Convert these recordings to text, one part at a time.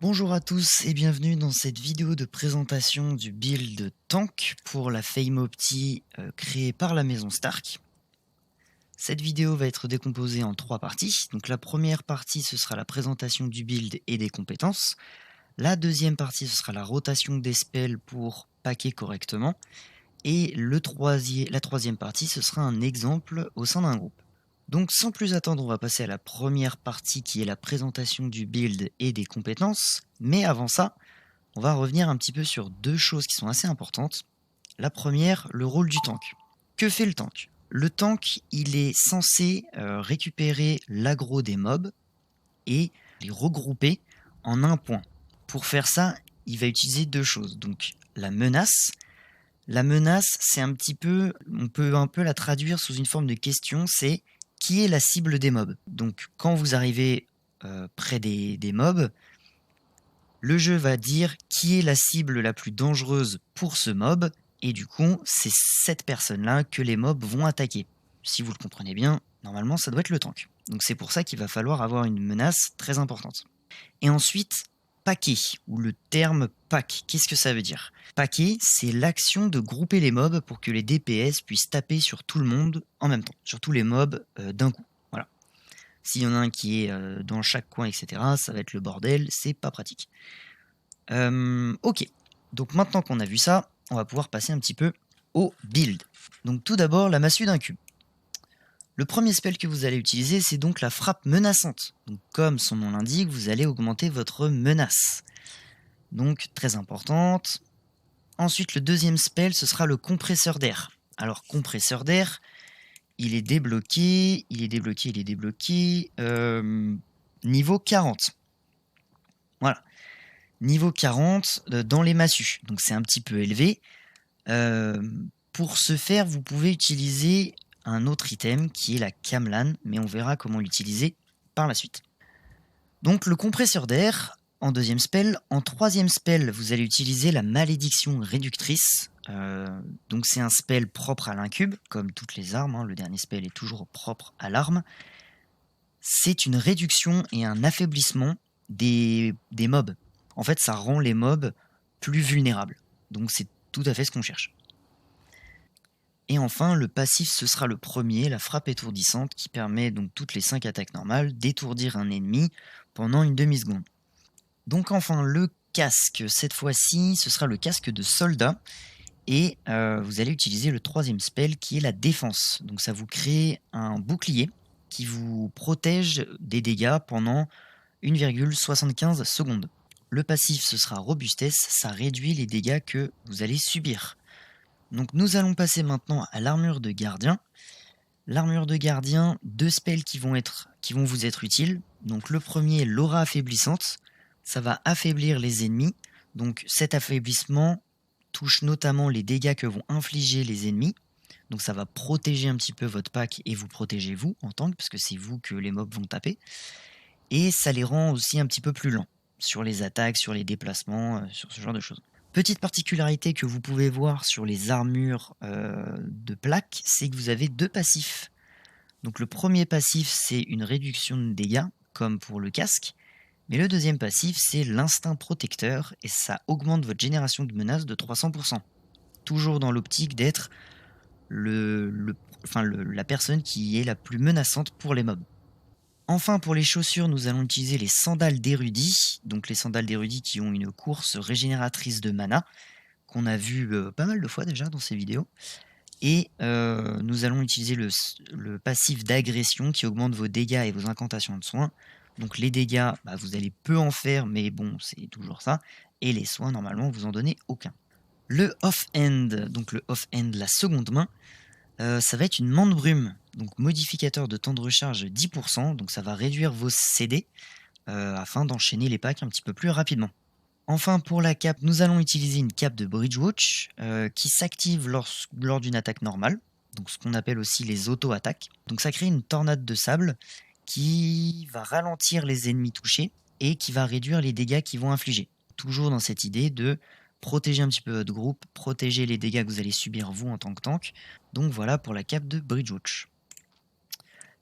Bonjour à tous et bienvenue dans cette vidéo de présentation du build tank pour la Fame Opti créée par la maison Stark. Cette vidéo va être décomposée en 3 parties. Donc la première partie ce sera la présentation du build et des compétences. La deuxième partie ce sera la rotation des spells pour packer correctement. Et la troisième partie ce sera un exemple au sein d'un groupe. Donc sans plus attendre, on va passer à la première partie qui est la présentation du build et des compétences. Mais avant ça, on va revenir un petit peu sur deux choses qui sont assez importantes. La première, le rôle du tank. Que fait le tank? Le tank, il est censé récupérer l'aggro des mobs et les regrouper en un point. Pour faire ça, il va utiliser deux choses. Donc la menace. La menace, c'est un petit peu, on peut un peu la traduire sous une forme de question, c'est qui est la cible des mobs. Donc quand vous arrivez près des mobs, le jeu va dire qui est la cible la plus dangereuse pour ce mob, et du coup, c'est cette personne-là que les mobs vont attaquer. Si vous le comprenez bien, normalement, ça doit être le tank. Donc c'est pour ça qu'il va falloir avoir une menace très importante. Et ensuite, packer, ou le terme pack, qu'est-ce que ça veut dire? Packer, c'est l'action de grouper les mobs pour que les DPS puissent taper sur tout le monde en même temps, sur tous les mobs d'un coup. Voilà. S'il y en a un qui est dans chaque coin, etc., ça va être le bordel, c'est pas pratique. Ok, donc maintenant qu'on a vu ça, on va pouvoir passer un petit peu au build. Donc tout d'abord, la massue d'un cube. Le premier spell que vous allez utiliser, c'est donc la frappe menaçante. Donc comme son nom l'indique, vous allez augmenter votre menace. Donc très importante. Ensuite, le deuxième spell, ce sera le compresseur d'air. Alors compresseur d'air, il est débloqué, niveau 40. Voilà. Niveau 40 dans les massues. Donc c'est un petit peu élevé. Pour ce faire, vous pouvez utiliser un autre item qui est la Camlan, mais on verra comment l'utiliser par la suite. Donc le compresseur d'air en deuxième spell. En troisième spell, vous allez utiliser la malédiction réductrice. Donc c'est un spell propre à l'incube, comme toutes les armes. Le dernier spell est toujours propre à l'arme. C'est une réduction et un affaiblissement des mobs. En fait, ça rend les mobs plus vulnérables. Donc c'est tout à fait ce qu'on cherche. Et enfin, le passif, ce sera le premier, la frappe étourdissante, qui permet donc toutes les 5 attaques normales d'étourdir un ennemi pendant une demi-seconde. Donc enfin, le casque, cette fois-ci, ce sera le casque de soldat, et vous allez utiliser le troisième spell qui est la défense. Donc ça vous crée un bouclier qui vous protège des dégâts pendant 1,75 secondes. Le passif, ce sera robustesse, ça réduit les dégâts que vous allez subir. Donc nous allons passer maintenant à l'armure de gardien. L'armure de gardien, deux spells qui vont vous être utiles. Donc le premier, l'aura affaiblissante. Ça va affaiblir les ennemis. Donc cet affaiblissement touche notamment les dégâts que vont infliger les ennemis. Donc ça va protéger un petit peu votre pack et vous protéger vous en tank, parce que c'est vous que les mobs vont taper. Et ça les rend aussi un petit peu plus lents sur les attaques, sur les déplacements, sur ce genre de choses. Petite particularité que vous pouvez voir sur les armures de plaques, c'est que vous avez deux passifs. Donc le premier passif, c'est une réduction de dégâts, comme pour le casque. Mais le deuxième passif, c'est l'instinct protecteur, et ça augmente votre génération de menaces de 300%. Toujours dans l'optique d'être la personne qui est la plus menaçante pour les mobs. Enfin, pour les chaussures, nous allons utiliser les sandales d'érudit. Donc les sandales d'érudit qui ont une course régénératrice de mana, qu'on a vu pas mal de fois déjà dans ces vidéos. Et nous allons utiliser le passif d'agression qui augmente vos dégâts et vos incantations de soins. Donc les dégâts, vous allez peu en faire, mais bon, c'est toujours ça. Et les soins, normalement, vous en donnez aucun. Le off-end, donc le off-end, la seconde main, ça va être une mante brume. Donc modificateur de temps de recharge 10%, donc ça va réduire vos CD afin d'enchaîner les packs un petit peu plus rapidement. Enfin, pour la cape, nous allons utiliser une cape de Bridgewatch qui s'active lors d'une attaque normale, donc ce qu'on appelle aussi les auto-attaques. Donc ça crée une tornade de sable qui va ralentir les ennemis touchés et qui va réduire les dégâts qu'ils vont infliger. Toujours dans cette idée de protéger un petit peu votre groupe, protéger les dégâts que vous allez subir vous en tant que tank. Donc voilà pour la cape de Bridgewatch.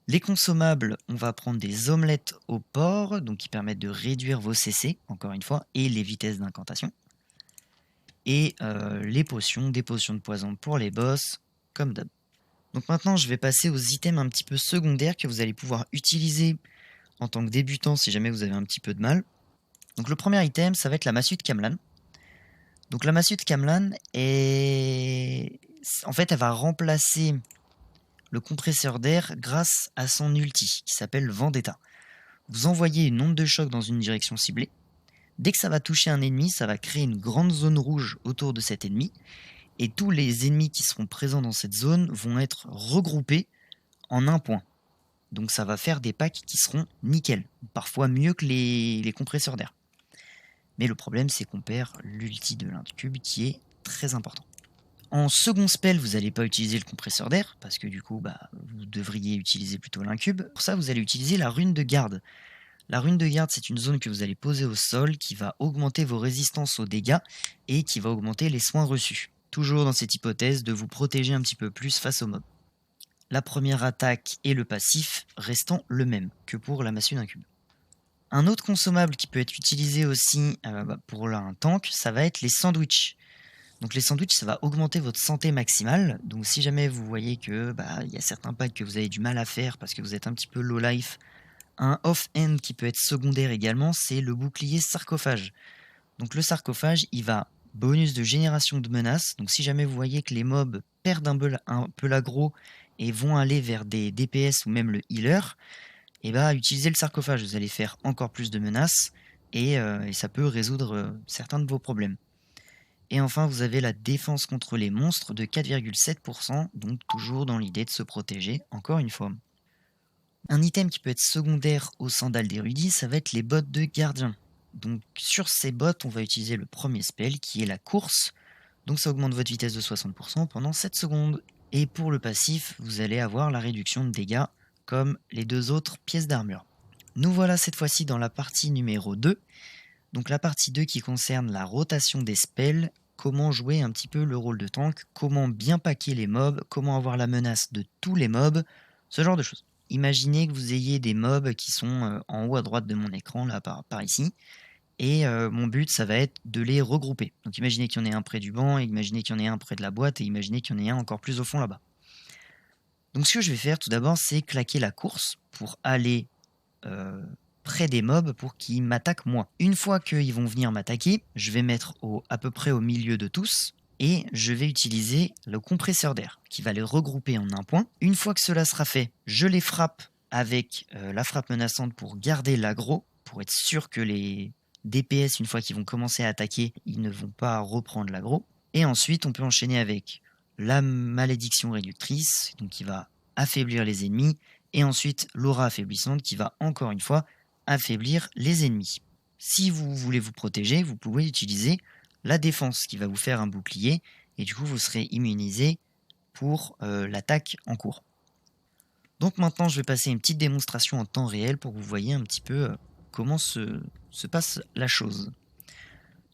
Les consommables, on va prendre des omelettes au porc, donc qui permettent de réduire vos CC, encore une fois, et les vitesses d'incantation. Et les potions, des potions de poison pour les boss, comme d'hab. Donc maintenant, je vais passer aux items un petit peu secondaires que vous allez pouvoir utiliser en tant que débutant si jamais vous avez un petit peu de mal. Donc le premier item, ça va être la massue de Camlann. Donc la massue de Camlann est... En fait, elle va remplacer le compresseur d'air grâce à son ulti, qui s'appelle Vendetta. Vous envoyez une onde de choc dans une direction ciblée. Dès que ça va toucher un ennemi, ça va créer une grande zone rouge autour de cet ennemi. Et tous les ennemis qui seront présents dans cette zone vont être regroupés en un point. Donc ça va faire des packs qui seront nickel, parfois mieux que les compresseurs d'air. Mais le problème, c'est qu'on perd l'ulti de l'incube qui est très important. En second spell, vous n'allez pas utiliser le compresseur d'air, parce que du coup, vous devriez utiliser plutôt l'incube. Pour ça, vous allez utiliser la rune de garde. La rune de garde, c'est une zone que vous allez poser au sol, qui va augmenter vos résistances aux dégâts, et qui va augmenter les soins reçus. Toujours dans cette hypothèse de vous protéger un petit peu plus face aux mobs. La première attaque et le passif restant le même que pour la massue d'incube. Un autre consommable qui peut être utilisé aussi pour un tank, ça va être les sandwichs. Donc les sandwichs, ça va augmenter votre santé maximale. Donc si jamais vous voyez que y a certains packs que vous avez du mal à faire parce que vous êtes un petit peu low life, un off-end qui peut être secondaire également, c'est le bouclier sarcophage. Donc le sarcophage, il va bonus de génération de menaces. Donc si jamais vous voyez que les mobs perdent un peu l'aggro et vont aller vers des DPS ou même le healer, et utilisez le sarcophage, vous allez faire encore plus de menaces et ça peut résoudre certains de vos problèmes. Et enfin, vous avez la défense contre les monstres de 4,7%, donc toujours dans l'idée de se protéger, encore une fois. Un item qui peut être secondaire aux sandales d'érudit, ça va être les bottes de gardien. Donc sur ces bottes, on va utiliser le premier spell qui est la course. Donc ça augmente votre vitesse de 60% pendant 7 secondes. Et pour le passif, vous allez avoir la réduction de dégâts comme les deux autres pièces d'armure. Nous voilà cette fois-ci dans la partie numéro 2. Donc la partie 2 qui concerne la rotation des spells, comment jouer un petit peu le rôle de tank, comment bien packer les mobs, comment avoir la menace de tous les mobs, ce genre de choses. Imaginez que vous ayez des mobs qui sont en haut à droite de mon écran, là par ici, et mon but ça va être de les regrouper. Donc imaginez qu'il y en ait un près du banc, imaginez qu'il y en ait un près de la boîte, et imaginez qu'il y en ait un encore plus au fond là-bas. Donc ce que je vais faire tout d'abord, c'est claquer la course pour aller près des mobs pour qu'ils m'attaquent moi. Une fois qu'ils vont venir m'attaquer, je vais mettre à peu près au milieu de tous et je vais utiliser le compresseur d'air qui va les regrouper en un point. Une fois que cela sera fait, je les frappe avec la frappe menaçante pour garder l'aggro, pour être sûr que les DPS, une fois qu'ils vont commencer à attaquer, ils ne vont pas reprendre l'aggro. Et ensuite, on peut enchaîner avec la malédiction réductrice, donc qui va affaiblir les ennemis, et ensuite l'aura affaiblissante qui va encore une fois affaiblir les ennemis. Si vous voulez vous protéger, vous pouvez utiliser la défense qui va vous faire un bouclier, et du coup vous serez immunisé pour l'attaque en cours. Donc maintenant je vais passer une petite démonstration en temps réel pour que vous voyez un petit peu comment se passe la chose.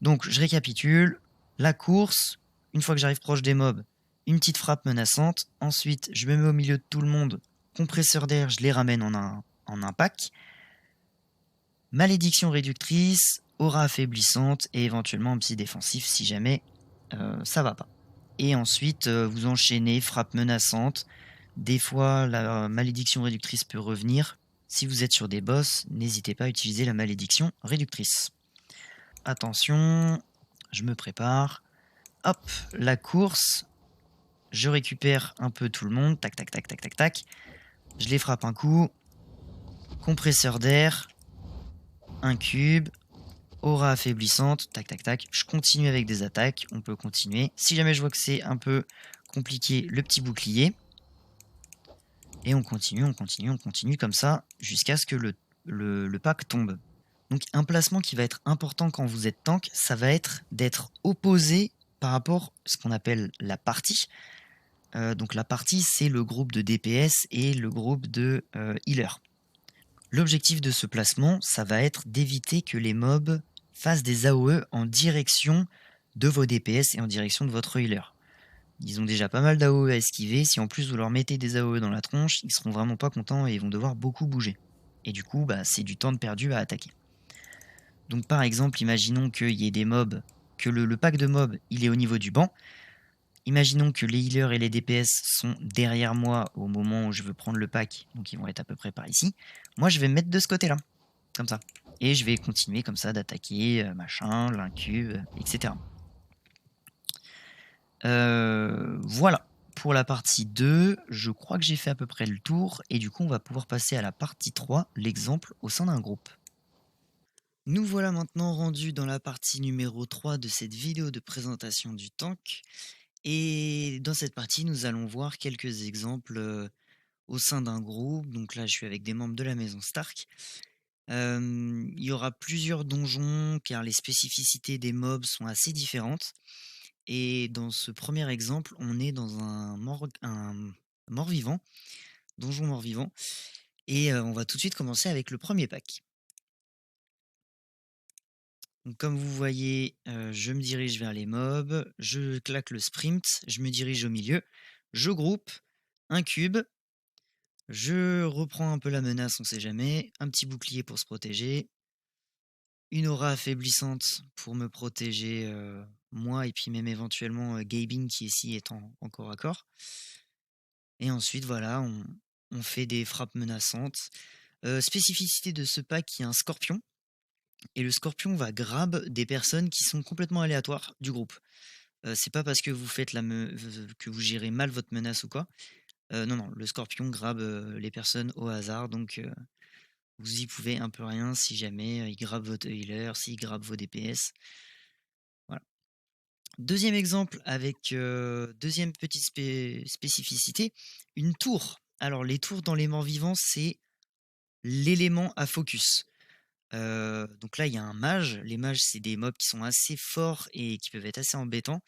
Donc je récapitule, la course, une fois que j'arrive proche des mobs, une petite frappe menaçante, ensuite je me mets au milieu de tout le monde, compresseur d'air, je les ramène en un pack, malédiction réductrice, aura affaiblissante et éventuellement un psy défensif si jamais ça va pas. Et ensuite vous enchaînez frappe menaçante, des fois la malédiction réductrice peut revenir. Si vous êtes sur des boss, n'hésitez pas à utiliser la malédiction réductrice. Attention, je me prépare. Hop, la course. Je récupère un peu tout le monde. Tac, tac, tac, tac, tac, tac. Je les frappe un coup. Compresseur d'air. Un cube. Aura affaiblissante. Tac, tac, tac. Je continue avec des attaques. On peut continuer. Si jamais je vois que c'est un peu compliqué, le petit bouclier. Et on continue, on continue, on continue comme ça jusqu'à ce que le pack tombe. Donc un placement qui va être important quand vous êtes tank, ça va être d'être opposé par rapport à ce qu'on appelle la partie. Donc la partie, c'est le groupe de DPS et le groupe de healer. L'objectif de ce placement, ça va être d'éviter que les mobs fassent des AOE en direction de vos DPS et en direction de votre healer. Ils ont déjà pas mal d'AOE à esquiver. Si en plus vous leur mettez des AOE dans la tronche, ils seront vraiment pas contents et ils vont devoir beaucoup bouger. Et du coup, c'est du temps de perdu à attaquer. Donc par exemple, imaginons qu'il y ait des mobs, que le pack de mobs il est au niveau du banc. Imaginons que les healers et les DPS sont derrière moi au moment où je veux prendre le pack, donc ils vont être à peu près par ici. Moi je vais me mettre de ce côté-là, comme ça. Et je vais continuer comme ça d'attaquer, machin, l'incube, etc. Voilà. Pour la partie 2, je crois que j'ai fait à peu près le tour, et du coup on va pouvoir passer à la partie 3, l'exemple au sein d'un groupe. Nous voilà maintenant rendus dans la partie numéro 3 de cette vidéo de présentation du tank. Et dans cette partie, nous allons voir quelques exemples au sein d'un groupe. Donc là, je suis avec des membres de la maison Stark. Il y aura plusieurs donjons car les spécificités des mobs sont assez différentes. Et dans ce premier exemple, on est dans un mort-vivant, donjon mort-vivant. Et on va tout de suite commencer avec le premier pack. Donc, comme vous voyez, je me dirige vers les mobs, je claque le sprint, je me dirige au milieu, je groupe, un cube, je reprends un peu la menace, on sait jamais, un petit bouclier pour se protéger, une aura affaiblissante pour me protéger moi et puis même éventuellement Gabing qui ici est en corps à corps. Et ensuite voilà, on fait des frappes menaçantes. Spécificité de ce pack, il y a un scorpion. Et le scorpion va grab des personnes qui sont complètement aléatoires du groupe. C'est pas parce que vous faites que vous gérez mal votre menace ou quoi. Non, le scorpion grab les personnes au hasard, donc vous y pouvez un peu rien si jamais il grabe votre healer, s'il grabe vos DPS. Voilà. Deuxième exemple avec deuxième petite spécificité, une tour. Alors les tours dans les morts vivants, c'est l'élément à focus. Donc là, il y a un mage. Les mages, c'est des mobs qui sont assez forts et qui peuvent être assez embêtants.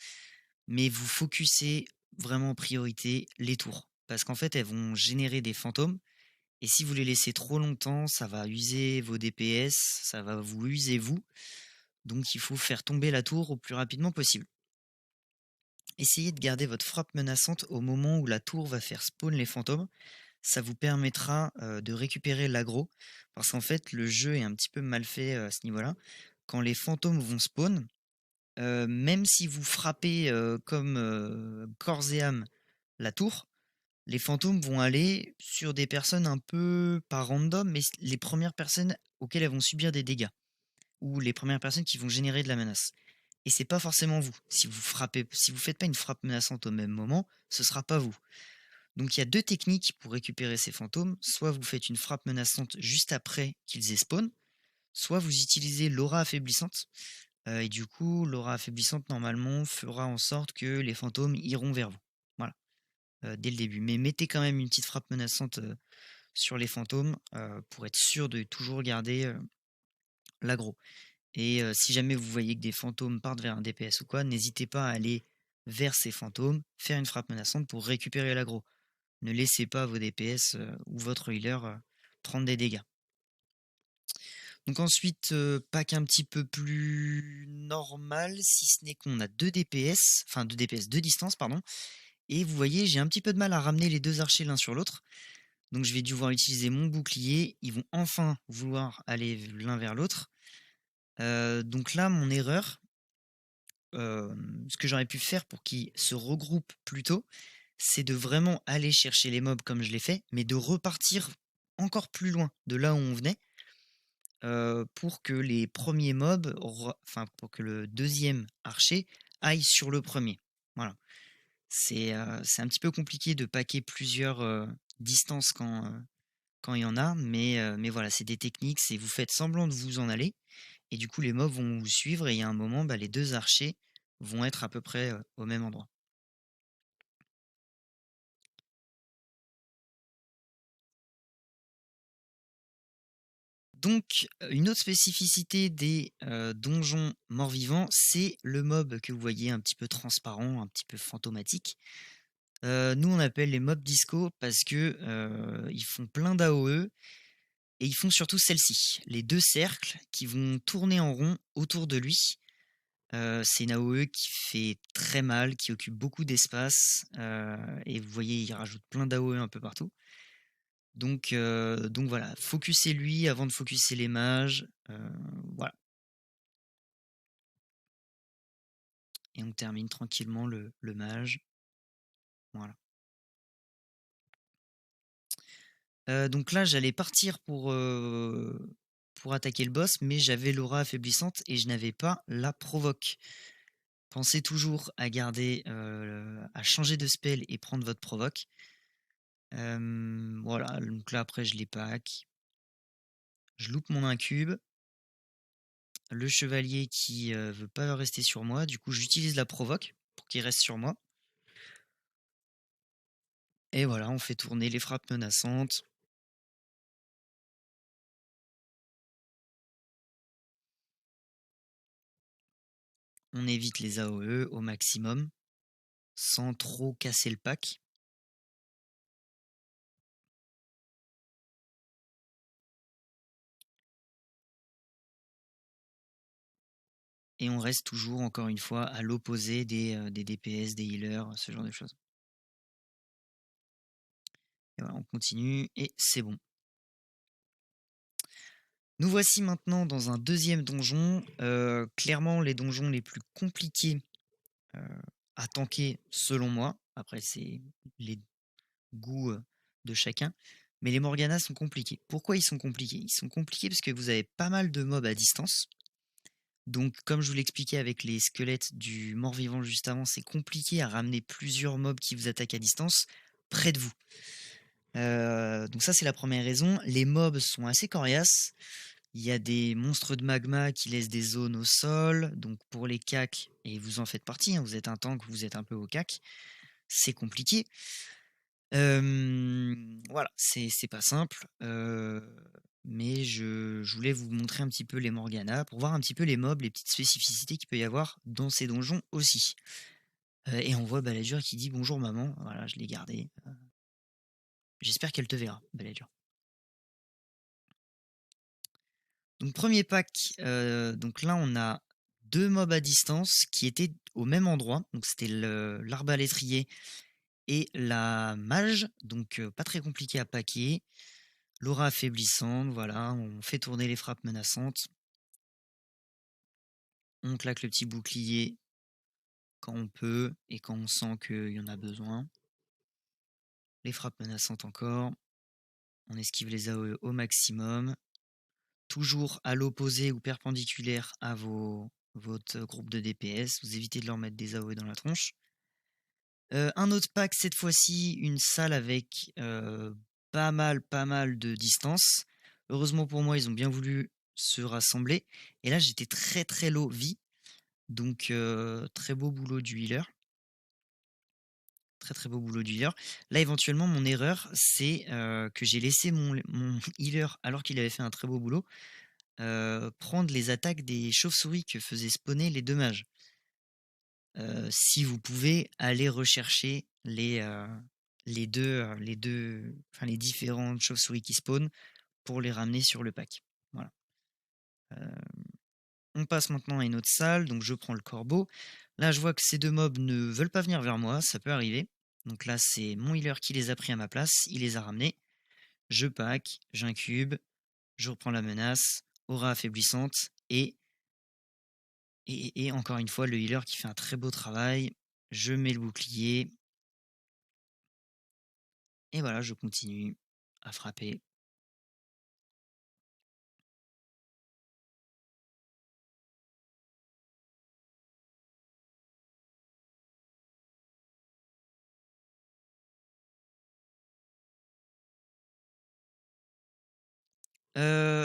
Mais vous focussez vraiment en priorité les tours. Parce qu'en fait, elles vont générer des fantômes. Et si vous les laissez trop longtemps, ça va user vos DPS, ça va vous user vous. Donc il faut faire tomber la tour au plus rapidement possible. Essayez de garder votre frappe menaçante au moment où la tour va faire spawn les fantômes. Ça vous permettra de récupérer l'aggro. Parce qu'en fait, le jeu est un petit peu mal fait à ce niveau-là. Quand les fantômes vont spawn, même si vous frappez comme corps et âme la tour, les fantômes vont aller sur des personnes un peu, pas random, mais les premières personnes auxquelles elles vont subir des dégâts. Ou les premières personnes qui vont générer de la menace. Et c'est pas forcément vous. Si vous faites pas une frappe menaçante au même moment, ce sera pas vous. Donc il y a deux techniques pour récupérer ces fantômes. Soit vous faites une frappe menaçante juste après qu'ils aient spawn, soit vous utilisez l'aura affaiblissante. Et du coup, l'aura affaiblissante normalement fera en sorte que les fantômes iront vers vous. Voilà, dès le début. Mais mettez quand même une petite frappe menaçante sur les fantômes pour être sûr de toujours garder l'aggro. Et si jamais vous voyez que des fantômes partent vers un DPS ou quoi, n'hésitez pas à aller vers ces fantômes, faire une frappe menaçante pour récupérer l'aggro. Ne laissez pas vos DPS ou votre healer prendre des dégâts. Donc ensuite, pack un petit peu plus normal, si ce n'est qu'on a 2 DPS, enfin 2 DPS, 2 distances, pardon. Et vous voyez, j'ai un petit peu de mal à ramener les deux archers l'un sur l'autre. Donc je vais devoir utiliser mon bouclier. Ils vont enfin vouloir aller l'un vers l'autre. Donc là, mon erreur, ce que j'aurais pu faire pour qu'ils se regroupent plus tôt, c'est de vraiment aller chercher les mobs comme je l'ai fait, mais de repartir encore plus loin de là où on venait, pour que les premiers mobs, enfin pour que le deuxième archer aille sur le premier. Voilà. C'est un petit peu compliqué de packer plusieurs distances quand il y en a, mais voilà, c'est des techniques, c'est vous faites semblant de vous en aller, et du coup les mobs vont vous suivre, et il y a un moment, les deux archers vont être à peu près au même endroit. Donc, une autre spécificité des donjons morts-vivants, c'est le mob que vous voyez un petit peu transparent, un petit peu fantomatique. Nous, on appelle les mobs disco parce que ils font plein d'AOE et ils font surtout celle-ci, les deux cercles qui vont tourner en rond autour de lui. C'est une AOE qui fait très mal, qui occupe beaucoup d'espace, et vous voyez, il rajoute plein d'AOE un peu partout. Donc voilà, focussez lui avant de focuser les mages, voilà. Et on termine tranquillement le mage. Voilà. Donc là, j'allais partir pour attaquer le boss, mais j'avais l'aura affaiblissante et je n'avais pas la provoque. Pensez toujours à garder, à changer de spell et prendre votre provoque. Voilà, donc là après je les pack. Je loupe mon incube. Le chevalier qui veut pas rester sur moi, du coup j'utilise la provoque pour qu'il reste sur moi. Et voilà, on fait tourner les frappes menaçantes. On évite les AOE au maximum, sans trop casser le pack. Et on reste toujours, encore une fois, à l'opposé des DPS, des healers, ce genre de choses. Et voilà, on continue, et c'est bon. Nous voici maintenant dans un deuxième donjon. Clairement, les donjons les plus compliqués à tanker, selon moi. Après, c'est les goûts de chacun. Mais les Morganas sont compliqués. Pourquoi ils sont compliqués? Ils sont compliqués parce que vous avez pas mal de mobs à distance. Donc, comme je vous l'expliquais avec les squelettes du mort-vivant juste avant, c'est compliqué à ramener plusieurs mobs qui vous attaquent à distance près de vous. Donc ça, c'est la première raison. Les mobs sont assez coriaces. Il y a des monstres de magma qui laissent des zones au sol. Donc pour les cacs, et vous en faites partie, hein, vous êtes un tank, vous êtes un peu au cac, c'est compliqué. Voilà, c'est pas simple. Mais je voulais vous montrer un petit peu les Morgana pour voir un petit peu les mobs, les petites spécificités qu'il peut y avoir dans ces donjons aussi. Et on voit Balladur qui dit bonjour maman. Voilà, je l'ai gardé. J'espère qu'elle te verra, Balladur. Donc premier pack, donc là on a 2 mobs à distance qui étaient au même endroit. Donc c'était l'arbalétrier et la mage. Donc pas très compliqué à packer. L'aura affaiblissante, voilà, on fait tourner les frappes menaçantes. On claque le petit bouclier quand on peut et quand on sent qu'il y en a besoin. Les frappes menaçantes encore. On esquive les AOE au maximum. Toujours à l'opposé ou perpendiculaire à votre groupe de DPS. Vous évitez de leur mettre des AOE dans la tronche. Un autre pack, cette fois-ci, une salle avec pas mal de distance. Heureusement pour moi, ils ont bien voulu se rassembler. Et là, j'étais très low vie. Donc, très beau boulot du healer. Très beau boulot du healer. Là, éventuellement, mon erreur, c'est que j'ai laissé mon healer, alors qu'il avait fait un très beau boulot, prendre les attaques des chauves-souris que faisaient spawner les 2 mages. Si vous pouvez aller rechercher les différentes chauves-souris qui spawnent pour les ramener sur le pack. Voilà. On passe maintenant à une autre salle, donc je prends le corbeau. Là, je vois que ces 2 mobs ne veulent pas venir vers moi, ça peut arriver. Donc là, c'est mon healer qui les a pris à ma place, il les a ramenés. Je pack, j'incube, je reprends la menace, aura affaiblissante, et encore une fois, le healer qui fait un très beau travail. Je mets le bouclier. Et voilà, je continue à frapper.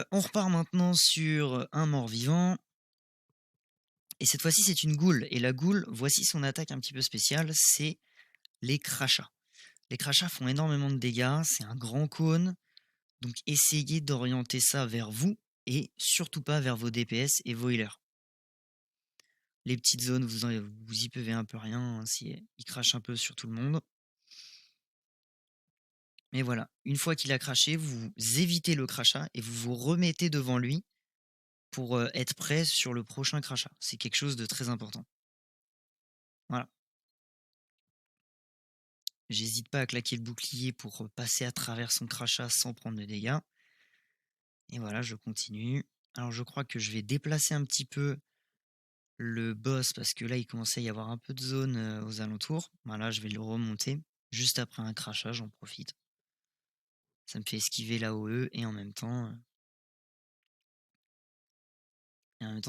On repart maintenant sur un mort-vivant. Et cette fois-ci, c'est une goule. Et la goule, voici son attaque un petit peu spéciale, c'est les crachats. Les crachats font énormément de dégâts, c'est un grand cône. Donc essayez d'orienter ça vers vous et surtout pas vers vos DPS et vos healers. Les petites zones, vous y peuvez un peu rien, hein, si il crache un peu sur tout le monde. Mais voilà, une fois qu'il a craché, vous évitez le crachat et vous vous remettez devant lui pour être prêt sur le prochain crachat. C'est quelque chose de très important. Voilà. J'hésite pas à claquer le bouclier pour passer à travers son crachat sans prendre de dégâts. Et voilà, je continue. Alors je crois que je vais déplacer un petit peu le boss parce que là il commençait à y avoir un peu de zone aux alentours. Voilà, je vais le remonter juste après un crachat, j'en profite. Ça me fait esquiver l'AOE et en même temps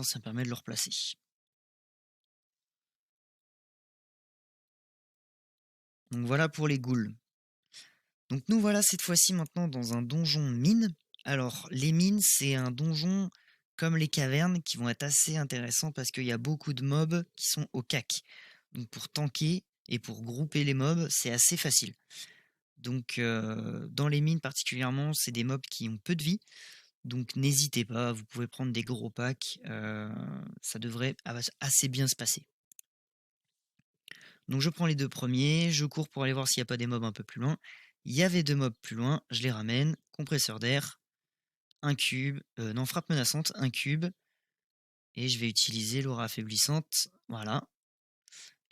ça me permet de le replacer. Donc voilà pour les ghouls. Donc nous voilà cette fois-ci maintenant dans un donjon mine. Alors les mines c'est un donjon comme les cavernes qui vont être assez intéressants parce qu'il y a beaucoup de mobs qui sont au cac. Donc pour tanker et pour grouper les mobs c'est assez facile. Donc dans les mines particulièrement c'est des mobs qui ont peu de vie. Donc n'hésitez pas, vous pouvez prendre des gros packs, ça devrait assez bien se passer. Donc je prends les deux premiers, je cours pour aller voir s'il n'y a pas des mobs un peu plus loin. Il y avait deux mobs plus loin, je les ramène, compresseur d'air, un cube, non frappe menaçante, un cube, et je vais utiliser l'aura affaiblissante, voilà,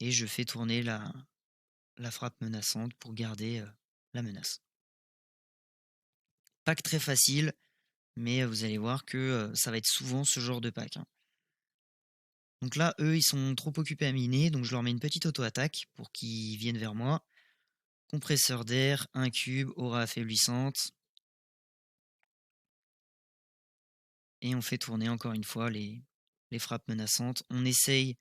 et je fais tourner la frappe menaçante pour garder la menace. Pack très facile, mais vous allez voir que ça va être souvent ce genre de pack. Hein. Donc là, eux, ils sont trop occupés à miner, donc je leur mets une petite auto-attaque pour qu'ils viennent vers moi. Compresseur d'air, un cube, aura affaiblissante. Et on fait tourner encore une fois les frappes menaçantes. On essaye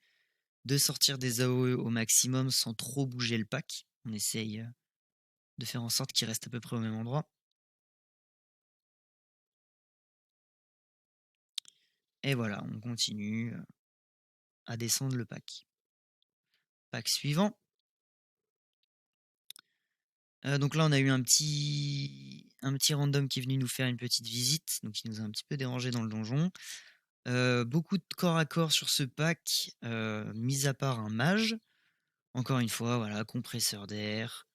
de sortir des AOE au maximum sans trop bouger le pack. On essaye de faire en sorte qu'il reste à peu près au même endroit. Et voilà, on continue à descendre le pack. Pack suivant. Donc là, on a eu un petit random qui est venu nous faire une petite visite. Donc il nous a un petit peu dérangé dans le donjon. Beaucoup de corps à corps sur ce pack, mis à part un mage. Encore une fois, voilà, compresseur d'air,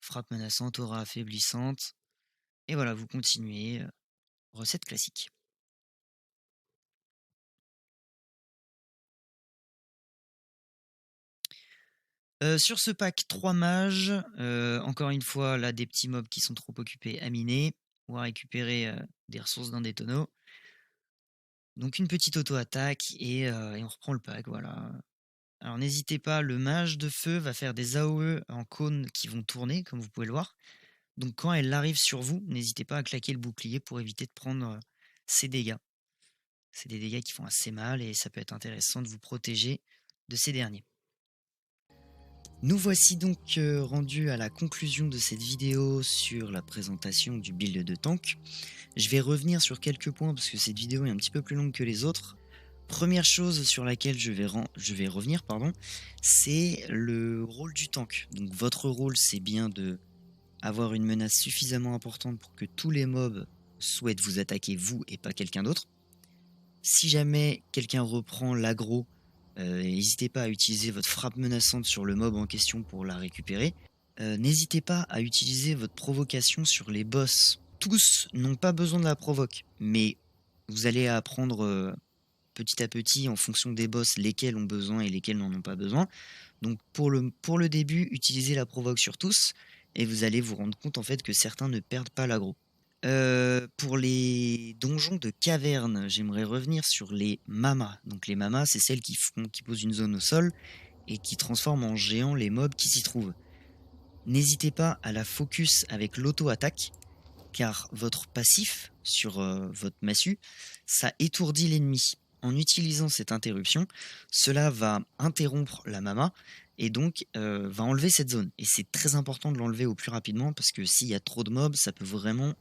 frappe menaçante, aura affaiblissante. Et voilà, vous continuez. Recette classique. Sur ce pack 3 mages, encore une fois, là, des petits mobs qui sont trop occupés à miner ou à récupérer des ressources dans des tonneaux. Donc une petite auto-attaque et on reprend le pack, voilà. Alors n'hésitez pas, le mage de feu va faire des AOE en cône qui vont tourner, comme vous pouvez le voir. Donc quand elle arrive sur vous, n'hésitez pas à claquer le bouclier pour éviter de prendre ces dégâts. C'est des dégâts qui font assez mal et ça peut être intéressant de vous protéger de ces derniers. Nous voici donc rendus à la conclusion de cette vidéo sur la présentation du build de tank. Je vais revenir sur quelques points parce que cette vidéo est un petit peu plus longue que les autres. Première chose sur laquelle je vais revenir, c'est le rôle du tank. Donc votre rôle c'est bien de avoir une menace suffisamment importante pour que tous les mobs souhaitent vous attaquer vous et pas quelqu'un d'autre. Si jamais quelqu'un reprend l'aggro, n'hésitez pas à utiliser votre frappe menaçante sur le mob en question pour la récupérer. N'hésitez pas à utiliser votre provocation sur les boss. Tous n'ont pas besoin de la provoque, mais vous allez apprendre petit à petit en fonction des boss lesquels ont besoin et lesquels n'en ont pas besoin. Donc pour le début, utilisez la provoque sur tous et vous allez vous rendre compte en fait que certains ne perdent pas l'aggro. Pour les donjons de caverne, j'aimerais revenir sur les mamas. Donc les mamas, c'est celles qui posent une zone au sol et qui transforment en géants les mobs qui s'y trouvent. N'hésitez pas à la focus avec l'auto-attaque, car votre passif sur votre massue, ça étourdit l'ennemi. En utilisant cette interruption, cela va interrompre la mama et donc va enlever cette zone. Et c'est très important de l'enlever au plus rapidement parce que s'il y a trop de mobs, ça peut vraiment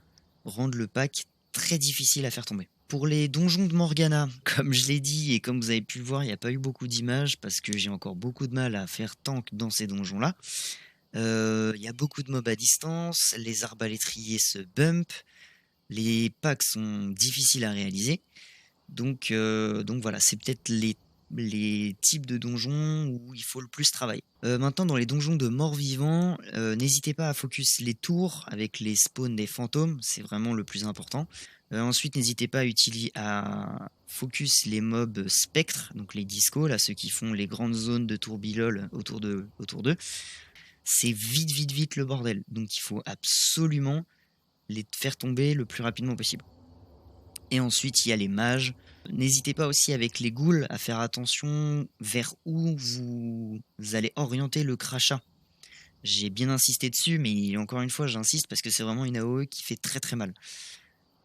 rendre le pack très difficile à faire tomber. Pour les donjons de Morgana, comme je l'ai dit et comme vous avez pu le voir, il n'y a pas eu beaucoup d'images parce que j'ai encore beaucoup de mal à faire tank dans ces donjons-là. Il y a beaucoup de mobs à distance, les arbalétriers se bump, les packs sont difficiles à réaliser. Donc voilà, c'est peut-être les types de donjons où il faut le plus travailler. Maintenant, dans les donjons de morts-vivants, n'hésitez pas à focus les tours avec les spawns des fantômes, c'est vraiment le plus important. Ensuite, n'hésitez pas à focus les mobs spectres, donc les discos, là, ceux qui font les grandes zones de tourbillol autour d'eux. C'est vite le bordel. Donc il faut absolument les faire tomber le plus rapidement possible. Et ensuite, il y a les mages. N'hésitez pas aussi avec les ghouls à faire attention vers où vous allez orienter le crachat. J'ai bien insisté dessus, mais encore une fois, j'insiste parce que c'est vraiment une AOE qui fait très mal.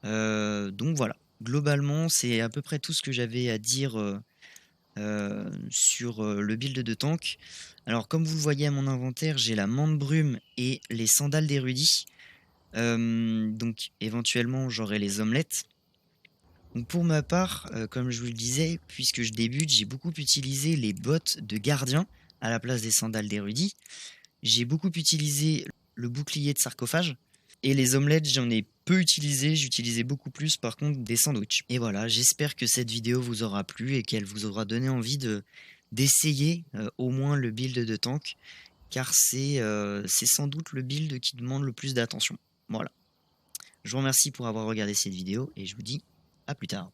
Donc voilà, globalement, c'est à peu près tout ce que j'avais à dire sur le build de tank. Alors, comme vous le voyez à mon inventaire, j'ai la mante brume et les sandales d'érudit. Donc, éventuellement, j'aurai les omelettes. Donc pour ma part, comme je vous le disais, puisque je débute, j'ai beaucoup utilisé les bottes de gardien à la place des sandales d'érudit. J'ai beaucoup utilisé le bouclier de sarcophage. Et les omelettes, j'en ai peu utilisé, j'utilisais beaucoup plus par contre des sandwichs. Et voilà, j'espère que cette vidéo vous aura plu et qu'elle vous aura donné envie d'essayer au moins le build de tank, car c'est sans doute le build qui demande le plus d'attention. Voilà. Je vous remercie pour avoir regardé cette vidéo et je vous dis à plus tard.